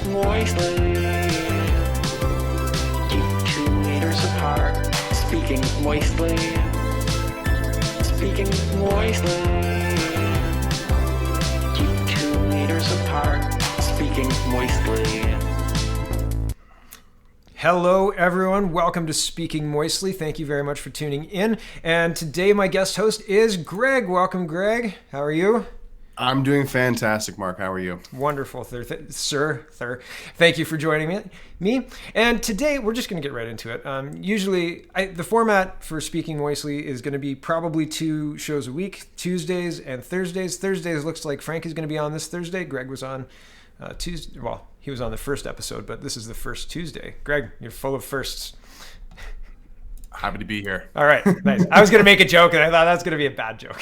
moistly. Keep 2 meters apart. Speaking moistly. Speaking moistly. Keep 2 meters apart. Speaking moistly. Hello, everyone. Welcome to Speaking Moistly. Thank you very much for tuning in. And today, my guest host is Greg. Welcome, Greg. How are you? I'm doing fantastic, Mark. How are you? Wonderful, sir. Thank you for joining me. And today, we're just going to get right into it. Usually, the format for Speaking Moistly is going to be probably 2 shows a week, Tuesdays and Thursdays. Thursdays looks like Frank is going to be on this Thursday. Greg was on Tuesday. Well, he was on the first episode, but this is the first Tuesday. Greg, you're full of firsts. Happy to be here. All right, nice. I was going to make a joke, and I thought that's going to be a bad joke.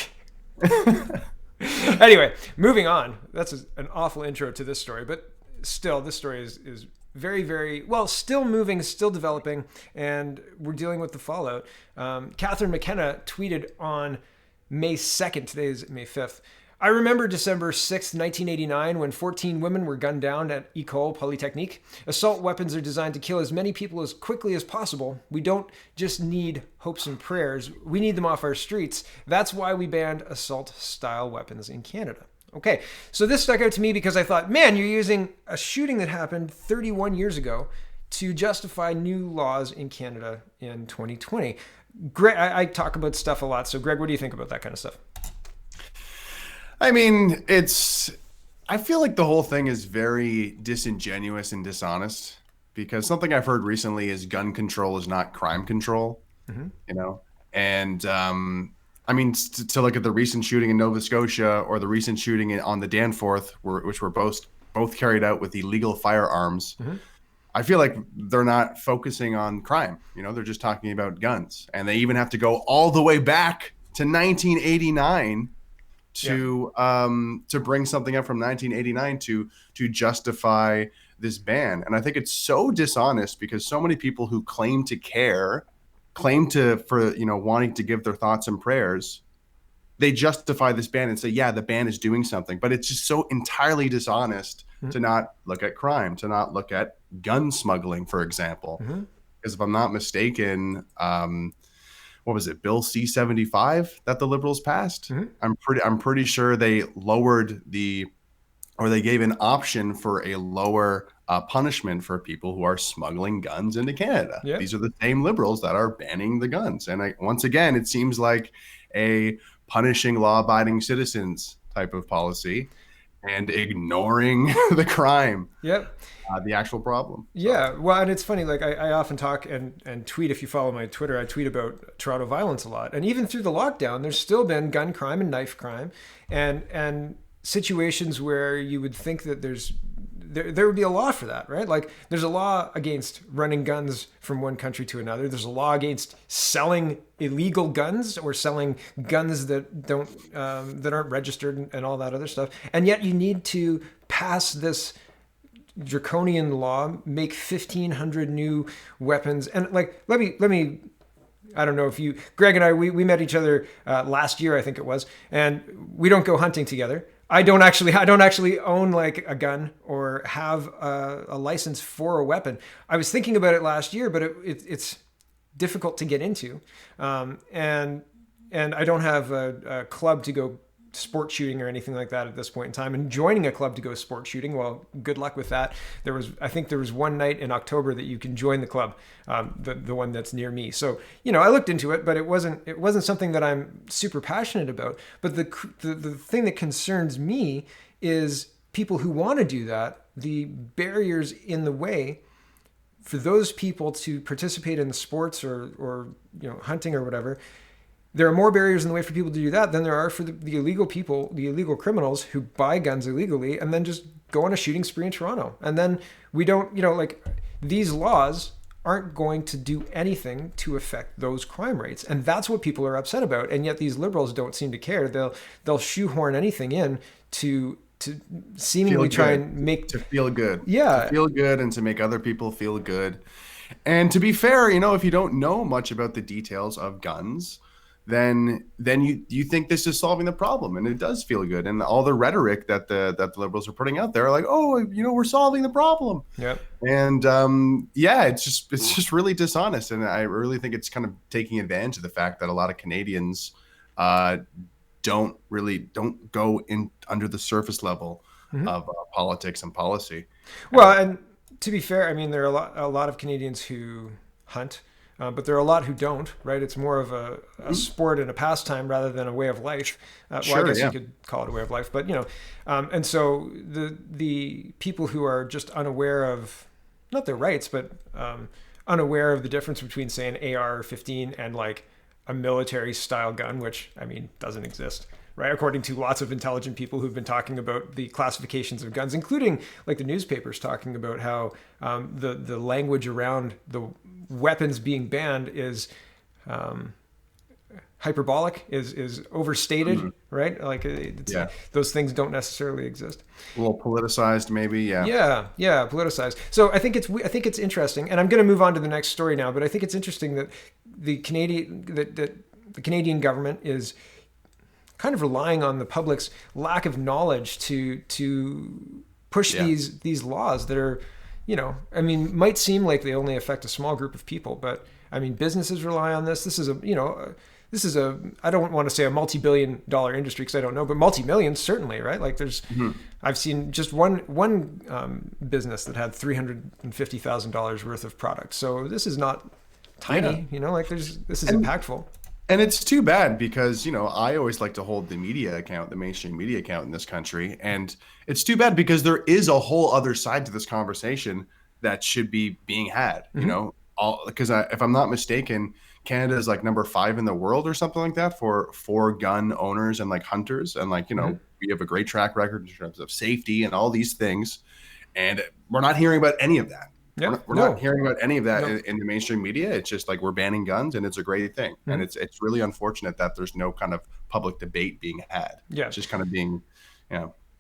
Anyway, moving on. That's an awful intro to this story, but still, this story is very, very, well, still moving, still developing, and we're dealing with the fallout. Catherine Mckenna tweeted on May 2nd, today is May 5th, I remember December 6th, 1989, when 14 women were gunned down at École Polytechnique. Assault weapons are designed to kill as many people as quickly as possible. We don't just need hopes and prayers. We need them off our streets. That's why we banned assault-style weapons in Canada. Okay, so this stuck out to me because I thought, man, you're using a shooting that happened 31 years ago to justify new laws in Canada in 2020. Greg, I talk about stuff a lot, so Greg, what do you think about that kind of stuff? I mean, I feel like the whole thing is very disingenuous and dishonest because something I've heard recently is gun control is not crime control, you know? And I mean, to look at the recent shooting in Nova Scotia or the recent shooting on the Danforth, which were both carried out with illegal firearms, I feel like they're not focusing on crime. You know, they're just talking about guns. And they even have to go all the way back to 1989 to bring something up from 1989 to justify this ban. And I think it's so dishonest because so many people who claim to care, for wanting to give their thoughts and prayers, they justify this ban and say, yeah, the ban is doing something. But it's just so entirely dishonest to not look at crime, to not look at gun smuggling, for example. Because if I'm not mistaken, what was it, Bill C-75 that the Liberals passed? I'm pretty sure they lowered they gave an option for a lower punishment for people who are smuggling guns into Canada. Yep. These are the same Liberals that are banning the guns. And once again, it seems like a punishing law-abiding citizens type of policy and ignoring the crime. Yep. The actual problem. Yeah, well, and it's funny, like I often talk and tweet, if you follow my Twitter, I tweet about Toronto violence a lot. And even through the lockdown, there's still been gun crime and knife crime and situations where you would think that there would be a law for that, right? Like there's a law against running guns from one country to another. There's a law against selling illegal guns or selling guns that aren't registered and all that other stuff. And yet you need to pass this Draconian law, make 1,500 new weapons. And like, let me, I don't know if you, Greg and I, we met each other last year, I think it was, and we don't go hunting together. I don't actually own like a gun or have a license for a weapon. I was thinking about it last year, but it's difficult to get into. And I don't have a club to go sport shooting or anything like that at this point in time, and joining a club to go sport shooting, well, good luck with that. I think there was one night in October that you can join the club, the one that's near me. So, I looked into it, but it wasn't something that I'm super passionate about. But the thing that concerns me is people who want to do that, the barriers in the way for those people to participate in the sports or hunting or whatever. There are more barriers in the way for people to do that than there are for the illegal people, the illegal criminals who buy guns illegally and then just go on a shooting spree in Toronto. And then we don't, these laws aren't going to do anything to affect those crime rates. And that's what people are upset about. And yet these Liberals don't seem to care. They'll shoehorn anything in to seemingly try and make... To feel good. Yeah. To feel good and to make other people feel good. And to be fair, if you don't know much about the details of guns, then you think this is solving the problem, and it does feel good. And all the rhetoric that the liberals are putting out there are like, oh, we're solving the problem. Yep. And it's just really dishonest, and I really think it's kind of taking advantage of the fact that a lot of Canadians don't go in under the surface level of politics and policy. Well, and to be fair, I mean, there are a lot of Canadians who hunt. But there are a lot who don't, right? It's more of a sport and a pastime rather than a way of life. I guess you could call it a way of life, but and so the people who are just unaware of not their rights, but unaware of the difference between, say, an AR-15 and like a military style gun, which I mean doesn't exist, right? According to lots of intelligent people who've been talking about the classifications of guns, including like the newspapers talking about how the language around the weapons being banned is hyperbolic, is overstated, right? Like those things don't necessarily exist. A little politicized, maybe. Yeah, politicized. So I think it's interesting, and I'm going to move on to the next story now. But I think it's interesting that the Canadian government is kind of relying on the public's lack of knowledge to push these laws that are, I mean, might seem like they only affect a small group of people, but I mean, businesses rely on this. This is I don't want to say a multi-billion-dollar industry because I don't know, but multi-millions certainly, right? Like I've seen just one business that had $350,000 worth of product. So this is not tiny, this is impactful. And it's too bad because, I always like to hold the media account, the mainstream media account in this country. And it's too bad because there is a whole other side to this conversation that should be being had, because if I'm not mistaken, Canada is like number 5 in the world or something like that for gun owners and like hunters. And like, we have a great track record in terms of safety and all these things. And we're not hearing about any of that. Yeah, we're not hearing about any of that in the mainstream media. It's just like we're banning guns, and it's a great thing. And it's really unfortunate that there's no kind of public debate being had. Yeah, it's just kind of being,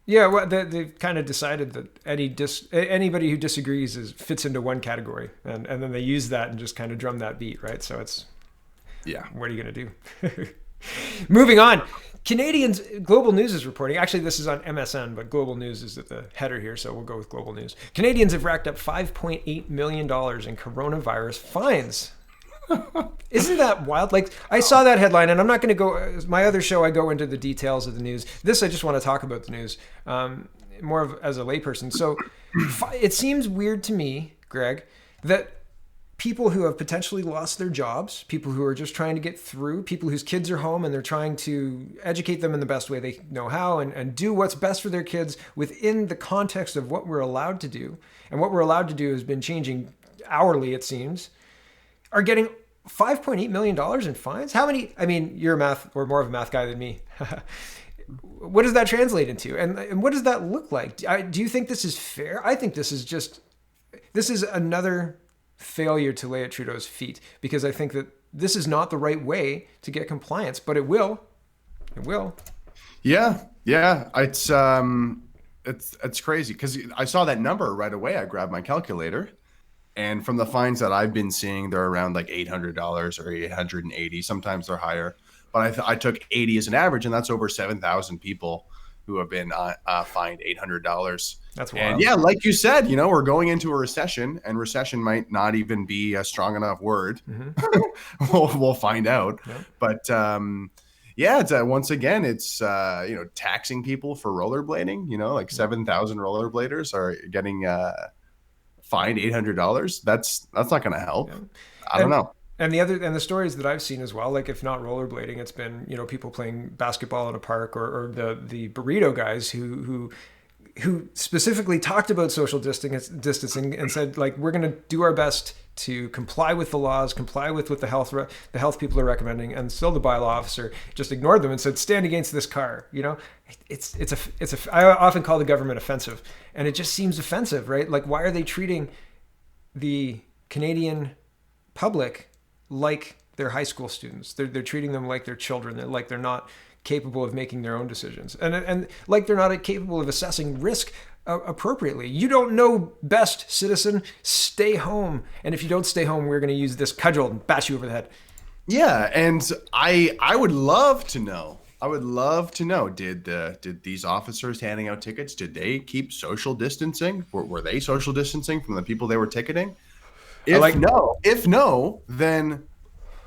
Yeah, well, they've kind of decided that anybody who disagrees fits into one category, and then they use that and just kind of drum that beat, right? So it's what are you going to do? Moving on. Canadians, Global News is reporting, actually this is on MSN, but Global News is at the header here, so we'll go with Global News. Canadians have racked up $5.8 million in coronavirus fines. Isn't that wild? Like, I saw that headline, and I'm not going to go, my other show, I go into the details of the news. This, I just want to talk about the news, more of as a layperson. So it seems weird to me, Greg, that people who have potentially lost their jobs, people who are just trying to get through, people whose kids are home and they're trying to educate them in the best way they know how and do what's best for their kids within the context of what we're allowed to do. And what we're allowed to do has been changing hourly, it seems, are getting $5.8 million in fines. How many? I mean, you're more of a math guy than me. What does that translate into? And what does that look like? Do you think this is fair? I think this is another failure to lay at Trudeau's feet, because I think that this is not the right way to get compliance, but it will. It will. Yeah. It's crazy because I saw that number right away. I grabbed my calculator, and from the fines that I've been seeing, they're around like $800 or $880. Sometimes they're higher, but I took 80 as an average, and that's over 7,000 people who have been fined $800. That's wild. And yeah, like you said, we're going into a recession, and recession might not even be a strong enough word. Mm-hmm. we'll find out. Yeah. But it's once again, it's taxing people for rollerblading. Like 7,000 rollerbladers are getting fined $800. That's not going to help. Yeah. I don't know. And the stories that I've seen as well, like if not rollerblading, it's been people playing basketball in a park, or the burrito guys who specifically talked about social distancing and said, like, we're going to do our best to comply with the laws, comply with what the health people are recommending, and still the bylaw officer just ignored them and said, stand against this car. I often call the government offensive, and it just seems offensive, right? Like, why are they treating the Canadian public like they're high school students? They're treating them like they're children. They're not capable of making their own decisions, and like they're not capable of assessing risk appropriately. You don't know best, citizen. Stay home, and if you don't stay home, we're going to use this cudgel and bash you over the head. Yeah, and I would love to know. I would love to know. Did these officers handing out tickets? Did they keep social distancing? Were they social distancing from the people they were ticketing? I like, If no, then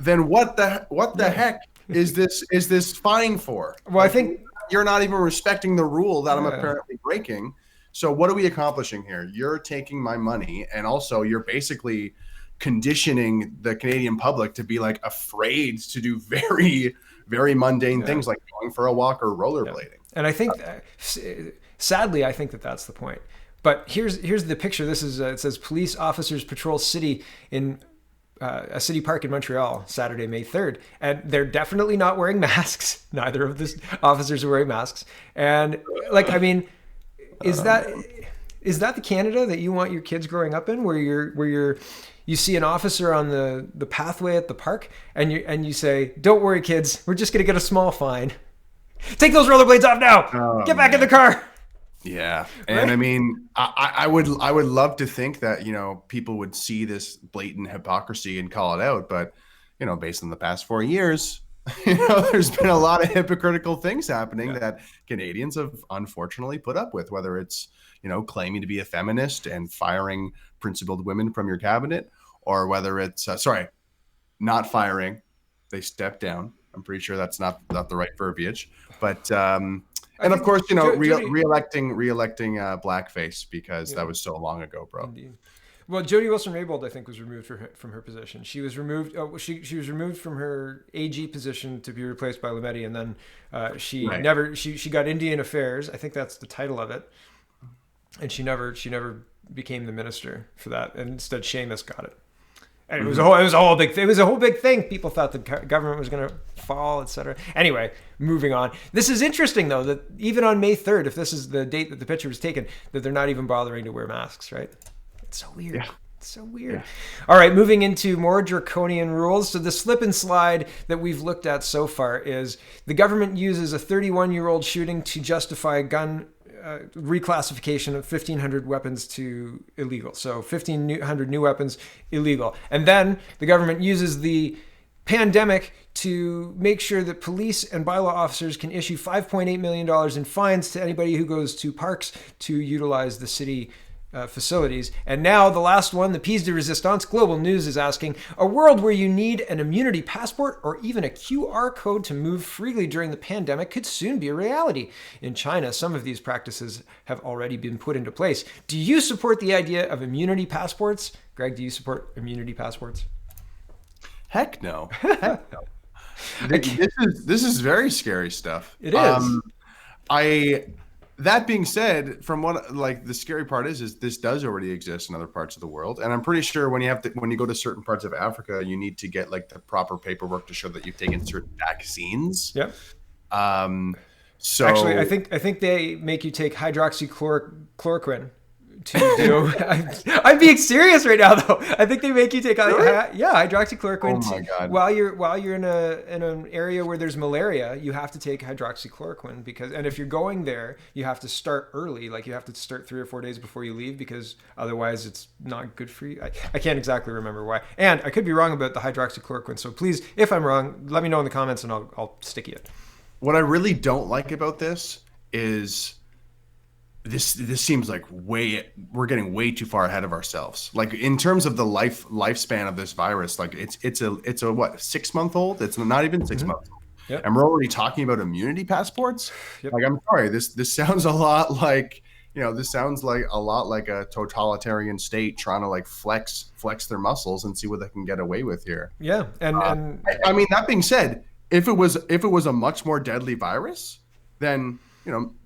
what the heck is this fine for? well, I think, You're not even respecting the rule that I'm Yeah. apparently breaking. So what are we accomplishing here? You're taking my money, and also you're basically conditioning the Canadian public to be like afraid to do very, very mundane things like going for a walk or rollerblading. and I think, sadly, I think that that's the point. But here's the picture. This is it says police officers patrol city in a city park in Montreal, Saturday, May 3rd. And they're definitely not wearing masks. Neither of the officers are wearing masks. And like, I mean, is that the Canada that you want your kids growing up in, where you see an officer on the pathway at the park and you say, "Don't worry, kids, we're just going to get a small fine. Take those rollerblades off now. Get back in the car." Yeah, and right? I mean, I would love to think that people would see this blatant hypocrisy and call it out, but based on the past 4 years, there's been a lot of hypocritical things happening that Canadians have unfortunately put up with. Whether it's claiming to be a feminist and firing principled women from your cabinet, or whether it's not firing, they stepped down. I'm pretty sure that's not the right verbiage, but. And of course, re-electing blackface because that was so long ago, bro. Indeed. Well, Jody Wilson-Raybould, I think, was removed from her position. She was removed. She was removed from her AG position to be replaced by Lametti, and then she got Indian Affairs. I think that's the title of it, and she never became the minister for that. And instead, Seamus got it. And it was a whole big thing. People thought the government was going to fall, etc. Anyway, moving on. This is interesting, though, that even on May 3rd, if this is the date that the picture was taken, that they're not even bothering to wear masks, right? It's so weird. Yeah. It's so weird. Yeah. All right, moving into more draconian rules. So the slip and slide that we've looked at so far is the government uses a 31-year-old shooting to justify gun reclassification of 1,500 weapons to illegal. So 1,500 new weapons illegal. And then the government uses the pandemic to make sure that police and bylaw officers can issue $5.8 million in fines to anybody who goes to parks to utilize the city facilities. And now the last one, the piece de resistance. Global News is asking, a world where you need an immunity passport or even a QR code to move freely during the pandemic could soon be a reality. In China, some of these practices have already been put into place. Do you support the idea of immunity passports? Greg, do you support immunity passports? Heck no. Heck no. This is very scary stuff. It is. That being said, from what the scary part is this does already exist in other parts of the world, and I'm pretty sure when you go to certain parts of Africa, you need to get the proper paperwork to show that you've taken certain vaccines. Yep. So actually, I think they make you take hydroxychloroquine to do. I'm being serious right now, though. I think they make you take hydroxychloroquine. Oh my God. While you're in an area where there's malaria, you have to take hydroxychloroquine and if you're going there, you have to start early. You have to start 3 or 4 days before you leave because otherwise it's not good for you. I can't exactly remember why, and I could be wrong about the hydroxychloroquine. So please, if I'm wrong, let me know in the comments and I'll sticky it. What I really don't like about this is. This seems like we're getting way too far ahead of ourselves. In terms of the lifespan of this virus, it's a what, 6-month-old? It's not even 6 months old. Yep. And we're already talking about immunity passports. Yep. I'm sorry, this sounds a lot like this sounds like a lot like a totalitarian state trying to flex their muscles and see what they can get away with here. Yeah, and I mean, that being said, if it was a much more deadly virus, then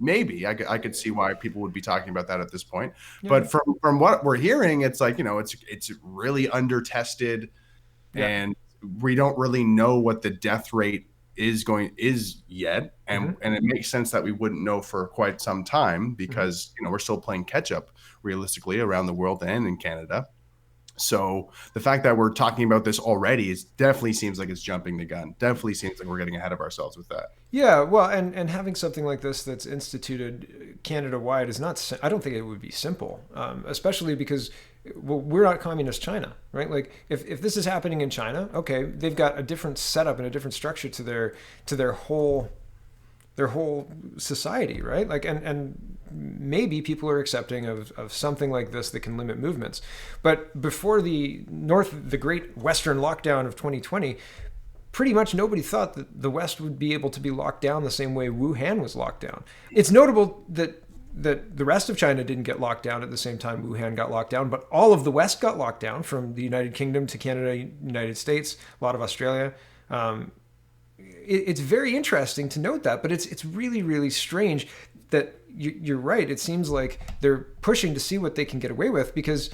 maybe I could see why people would be talking about that at this point. Yeah. But from what we're hearing, it's it's really under-tested, and we don't really know what the death rate is yet. And and it makes sense that we wouldn't know for quite some time because we're still playing catch up realistically around the world and in Canada. So the fact that we're talking about this already is definitely seems like it's jumping the gun. Definitely seems like we're getting ahead of ourselves with that. Yeah, well, and having something like this that's instituted Canada-wide is not, I don't think it would be simple, especially because, well, we're not communist China, right? Like, if this is happening in China, okay, they've got a different setup and a different structure to their whole society, right? Like, and maybe people are accepting of something like this that can limit movements. But before the great Western lockdown of 2020, pretty much nobody thought that the West would be able to be locked down the same way Wuhan was locked down. It's notable that the rest of China didn't get locked down at the same time Wuhan got locked down, but all of the West got locked down, from the United Kingdom to Canada, United States, a lot of Australia. It's very interesting to note that, but it's really, really strange that you're right. It seems like they're pushing to see what they can get away with because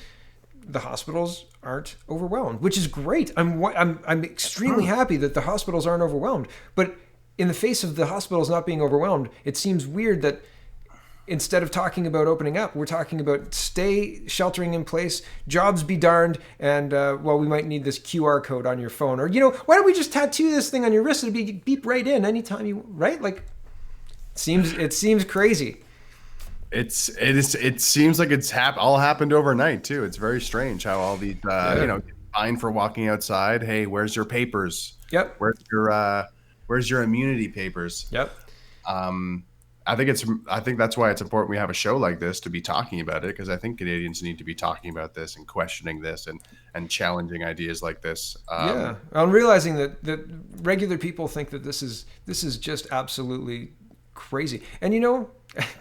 the hospitals aren't overwhelmed, which is great. I'm extremely happy that the hospitals aren't overwhelmed. But in the face of the hospitals not being overwhelmed, it seems weird that instead of talking about opening up, we're talking about stay sheltering in place, jobs be darned, and well, we might need this QR code on your phone, or why don't we just tattoo this thing on your wrist? It'll be beep right in anytime you right. Like, it seems crazy. It seems like it's all happened overnight too. It's very strange how all these fine for walking outside. Hey, where's your papers? Yep. Where's your immunity papers? Yep. I think that's why it's important we have a show like this to be talking about it, because I think Canadians need to be talking about this and questioning this and challenging ideas like this. Yeah, I'm realizing that regular people think that this is just absolutely crazy. And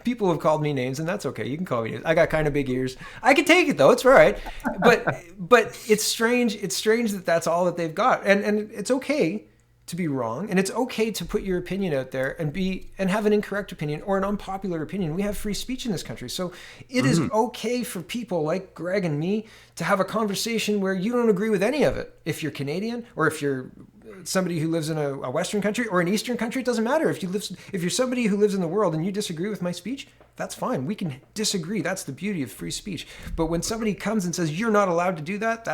people have called me names, and that's okay. You can call me names. I got kind of big ears. I can take it though. It's all right. But it's strange. It's strange that that's all that they've got, and it's okay to be wrong, and it's okay to put your opinion out there and have an incorrect opinion or an unpopular opinion. We have free speech in this country, so it is okay for people like Greg and me to have a conversation where you don't agree with any of it. If you're Canadian, or if you're somebody who lives in a Western country or an Eastern country, it doesn't matter. If you're somebody who lives in the world and you disagree with my speech, that's fine. We can disagree. That's the beauty of free speech. But when somebody comes and says you're not allowed to do that,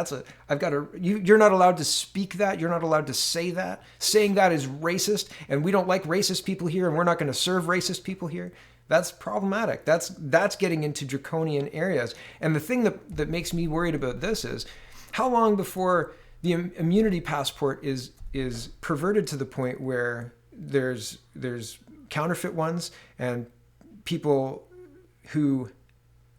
you're not allowed to speak that. You're not allowed to say that. Saying that is racist, and we don't like racist people here, and we're not going to serve racist people here. That's problematic. That's getting into draconian areas. And the thing that makes me worried about this is how long before the immunity passport is perverted to the point where there's counterfeit ones, and people who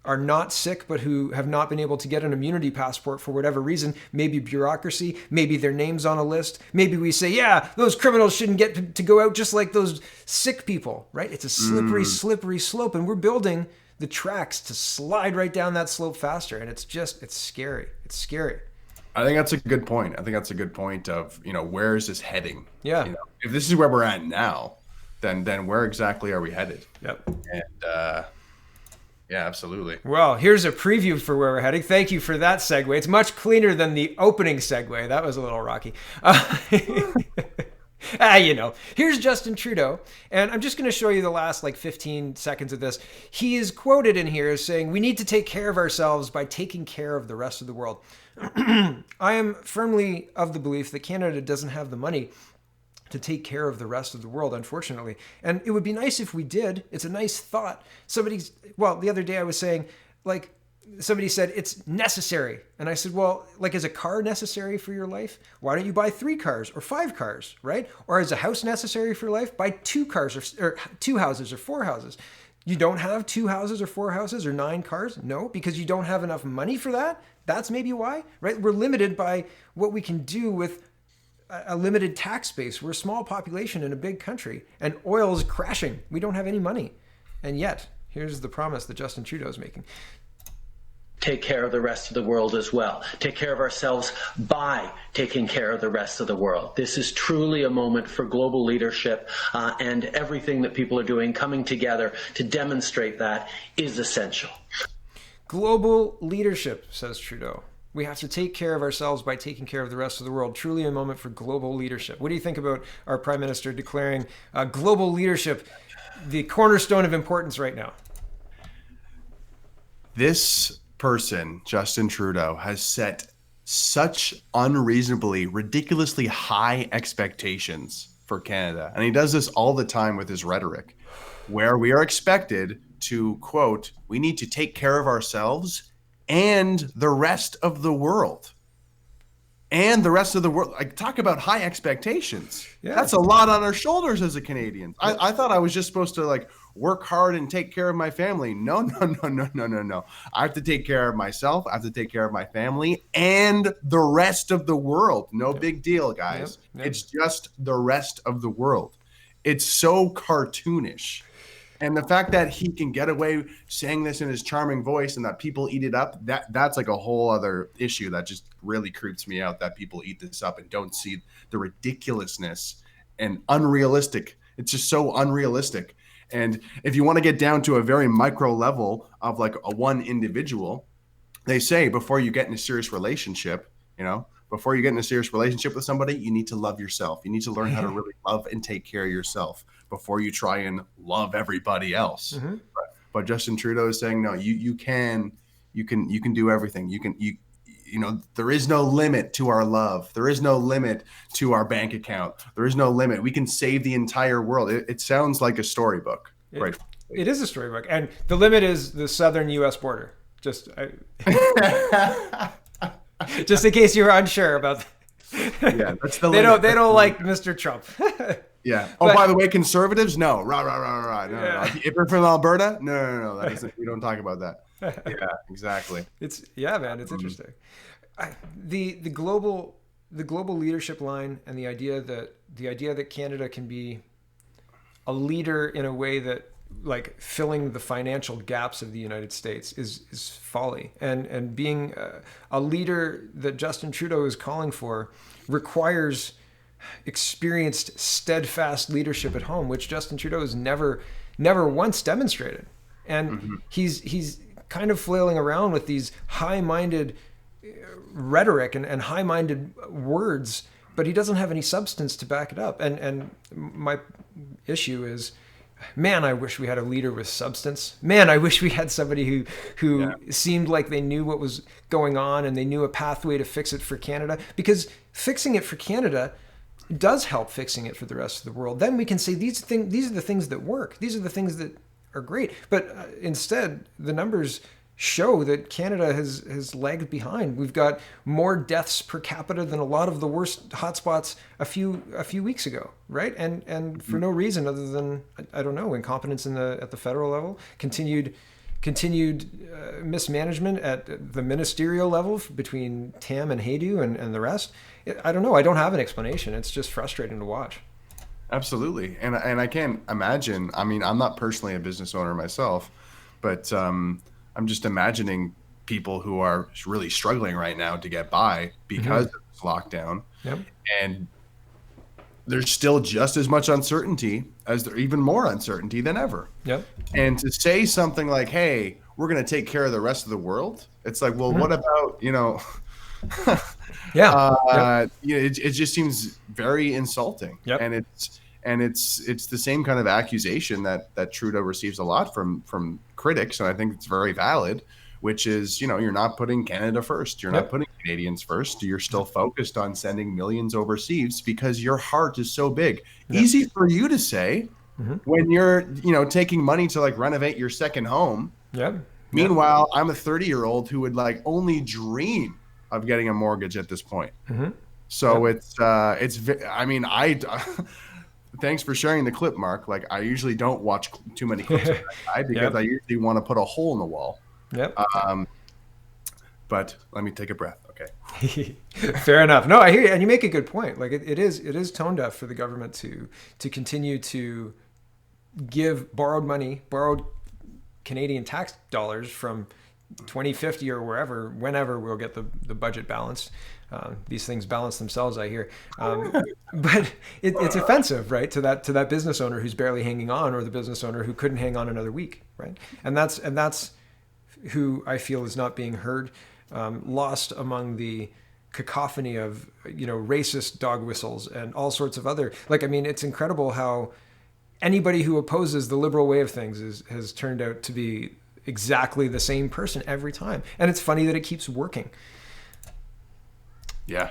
are not sick but who have not been able to get an immunity passport for whatever reason, maybe bureaucracy, maybe their name's on a list, maybe we say, yeah, those criminals shouldn't get to go out just like those sick people, right? It's a slippery slope, and we're building the tracks to slide right down that slope faster, and it's scary. It's scary. I think that's a good point. I think that's a good point of, where is this heading? Yeah. If this is where we're at now, then where exactly are we headed? Yep. And yeah, absolutely. Well, here's a preview for where we're heading. Thank you for that segue. It's much cleaner than the opening segue. That was a little rocky. Here's Justin Trudeau, and I'm just going to show you the last 15 seconds of this. He is quoted in here as saying, "We need to take care of ourselves by taking care of the rest of the world." I am firmly of the belief that Canada doesn't have the money to take care of the rest of the world, unfortunately. And it would be nice if we did. It's a nice thought. The other day I was saying, somebody said it's necessary. And I said, well, is a car necessary for your life? Why don't you buy 3 cars or 5 cars, right? Or is a house necessary for your life? Buy 2 cars or 2 houses or 4 houses. You don't have 2 houses or 4 houses or 9 cars? No, because you don't have enough money for that? That's maybe why, right? We're limited by what we can do with a limited tax base. We're a small population in a big country, and oil is crashing. We don't have any money. And yet, here's the promise that Justin Trudeau is making. Take care of the rest of the world as well. Take care of ourselves by taking care of the rest of the world. This is truly a moment for global leadership, and everything that people are doing, coming together to demonstrate that, is essential. Global leadership, says Trudeau. We have to take care of ourselves by taking care of the rest of the world. Truly a moment for global leadership. What do you think about our Prime Minister declaring global leadership the cornerstone of importance right now? This person, Justin Trudeau, has set such unreasonably, ridiculously high expectations for Canada. And he does this all the time with his rhetoric, where we are expected to, quote, we need to take care of ourselves and the rest of the world. And the rest of the world. Like, talk about high expectations. Yeah. That's a lot on our shoulders as a Canadian. I thought I was just supposed to like work hard and take care of my family. No. I have to take care of myself. I have to take care of my family and the rest of the world. No big deal, guys. Yep. It's just the rest of the world. It's so cartoonish. And the fact that he can get away saying this in his charming voice and that people eat it up, that's like a whole other issue that just really creeps me out, that people eat this up and don't see the ridiculousness and unrealistic. It's just so unrealistic. And if you want to get down to a very micro level of like a one individual, they say before you get in a serious relationship, before you get in a serious relationship with somebody, you need to love yourself. You need to learn how to really love and take care of yourself before you try and love everybody else. Mm-hmm. But Justin Trudeau is saying, no, you can do everything. There is no limit to our love. There is no limit to our bank account. There is no limit. We can save the entire world. It sounds like a storybook, right? It is a storybook. And the limit is the southern U.S. border. Just in case you were unsure about that. Yeah, that's the limit. They don't like Mr. Trump. Yeah. Oh, by the way, conservatives, no. Rah. No. If you're from Alberta, no. We don't talk about that. Yeah, exactly. It's interesting. The global leadership line and the idea that Canada can be a leader in a way that like filling the financial gaps of the United States is folly, and being a leader that Justin Trudeau is calling for requires experienced, steadfast leadership at home, which Justin Trudeau has never once demonstrated. And he's kind of flailing around with these high-minded rhetoric and high-minded words, but he doesn't have any substance to back it up. And my issue is, man, I wish we had a leader with substance. Man, I wish we had somebody who seemed like they knew what was going on and they knew a pathway to fix it for Canada, because fixing it for Canada does help fixing it for the rest of the world. Then we can say these are the things that work. These are the things that are great. But instead, the numbers show that Canada has lagged behind. We've got more deaths per capita than a lot of the worst hotspots a few weeks ago, right? And for no reason other than, I don't know, incompetence at the federal level, continued mismanagement at the ministerial level between Tam and Haydu and the rest. I don't know. I don't have an explanation. It's just frustrating to watch. Absolutely. And I can't imagine. I mean, I'm not personally a business owner myself, but I'm just imagining people who are really struggling right now to get by because of this lockdown. Yep. And there's still just as much uncertainty as there even more uncertainty than ever. Yep. And to say something like, hey, we're going to take care of the rest of the world. It's like, well, what about, it just seems very insulting. Yep. And it's the same kind of accusation that Trudeau receives a lot from critics. And I think it's very valid, which is, you're not putting Canada first. You're not putting Canadians first. You're still focused on sending millions overseas because your heart is so big. Yep. Easy for you to say when you're, taking money to like renovate your second home. Yep. Meanwhile, I'm a 30-year-old who would like only dream of getting a mortgage at this point. So thanks for sharing the clip, Mark. Like, I usually don't watch too many clips of that guy because I usually want to put a hole in the wall. Yep. But let me take a breath. Okay. Fair enough. No, I hear you, and you make a good point. Like, it is tone deaf for the government to continue to give borrowed Canadian tax dollars from 2050 or whenever we'll get the budget balanced. These things balance themselves, I hear. But it's offensive, right, to that business owner who's barely hanging on, or the business owner who couldn't hang on another week, right? And that's who I feel is not being heard, lost among the cacophony of racist dog whistles and all sorts of other. Like, I mean, it's incredible how anybody who opposes the liberal way of things has turned out to be exactly the same person every time, and it's funny that it keeps working. Yeah.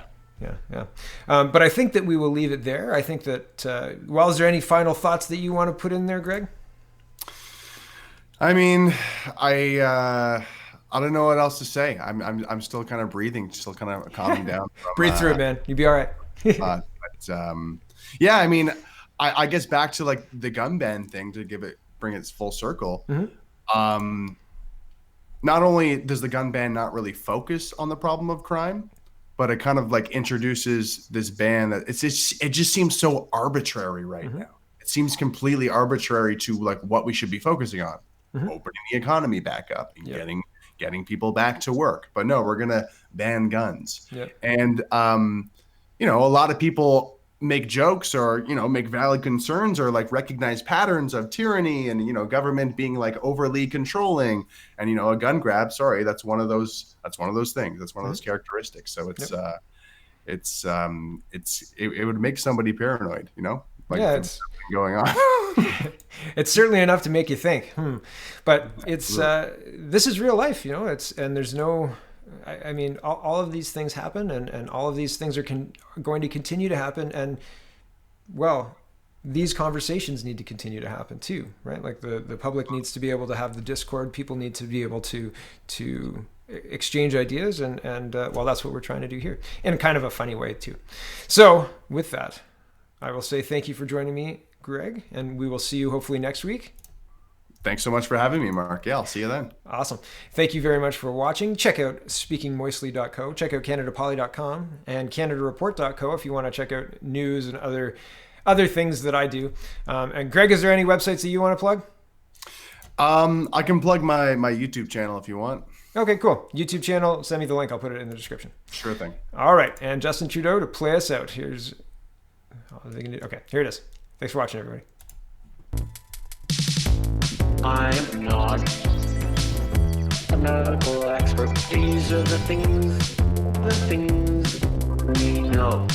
Yeah. But I think that we will leave it there. I think that, well, is there any final thoughts that you want to put in there, Greg? I mean, I don't know what else to say. I'm still kind of breathing, still kind of calming down. Breathe through it, man. You'll be all right. Yeah, I mean, I guess back to like the gun ban thing to bring it full circle. Mm-hmm. Not only does the gun ban not really focus on the problem of crime, but it kind of like introduces this ban that it just seems so arbitrary right Mm-hmm. now. It seems completely arbitrary to like what we should be focusing on, Mm-hmm. opening the economy back up and Yep. getting people back to work. But no, we're gonna ban guns. Yep. And a lot of people make jokes or make valid concerns or like recognize patterns of tyranny and government being like overly controlling and a gun grab. Sorry, that's one of those things. That's one of those characteristics. So it would make somebody paranoid. Like Yeah, it's going on. It's certainly enough to make you think. But it's this is real life, and there's no. I mean, all of these things happen, and all of these things are going to continue to happen. And, well, these conversations need to continue to happen too, right? Like the public needs to be able to have the discord. People need to be able to exchange ideas. And well, that's what we're trying to do here in kind of a funny way too. So with that, I will say thank you for joining me, Greg, and we will see you hopefully next week. Thanks so much for having me, Mark. Yeah, I'll see you then. Awesome. Thank you very much for watching. Check out speakingmoistly.co. Check out canadapoly.com and canadareport.co if you want to check out news and other things that I do. And Greg, is there any websites that you want to plug? I can plug my YouTube channel if you want. Okay, cool. YouTube channel. Send me the link. I'll put it in the description. Sure thing. All right. And Justin Trudeau to play us out. Okay, here it is. Thanks for watching, everybody. I'm not a medical expert. These are the things we know.